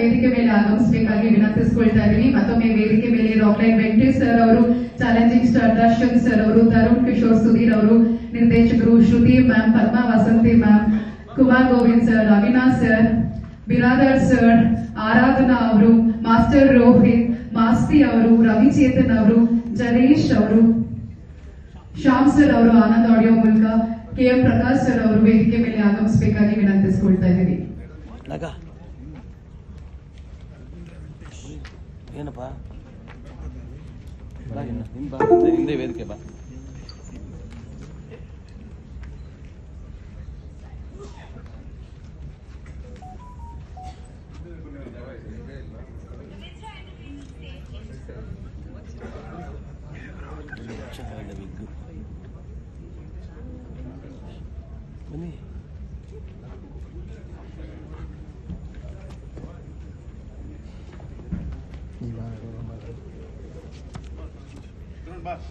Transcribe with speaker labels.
Speaker 1: ವೇದಿಕೆ ಮೇಲೆ ಆಗಮಿಸಬೇಕಾಗಿ ವಿನಂತಿಸಿಕೊಳ್ತಾ ಇದೀವಿ. ಮತ್ತೊಮ್ಮೆ ವೇದಿಕೆ ಮೇಲೆ ರಾಕ್ಲೈನ್ ವೆಂಕಟೇಶ್ ಸರ್ ಅವರು, ಚಾಲೆಂಜಿಂಗ್ ಸ್ಟಾರ್ ದರ್ಶನ್ ಸರ್ ಅವರು, ತರುಣ್ ಕಿಶೋರ್ ಸುಧೀರ್ ಅವರು, ನಿರ್ದೇಶಕರು Shruti ma'am, Padma Vasanthi ma'am, Kumar Govind sir, Avinash sir, Biradar sir, Aradhana ಅವರು, ಮಾಸ್ಟರ್ ರೋಹಿತ್, ಮಾಸ್ತಿ ಅವರು, ರವಿಚೇತನ್ ಅವರು, ಜನೇಶ್ ಅವರು, ಶ್ಯಾಮ್ ಸರ್ ಅವರು ಆನಂದ್ ಆಡಿಯೋ ಮೂಲಕ, KM ಪ್ರಕಾಶ್ ಸರ್ ಅವರು ವೇದಿಕೆ ಮೇಲೆ ಆಗಮಿಸಬೇಕಾಗಿ ವಿನಂತಿಸಿಕೊಳ್ತಾ ಇದ್ದೀವಿ.
Speaker 2: ಏನಪ್ಪ ಹಿಂದೆ ವೇದಿಕೆ ಬಾ. ಬನ್ನಿ. Bas.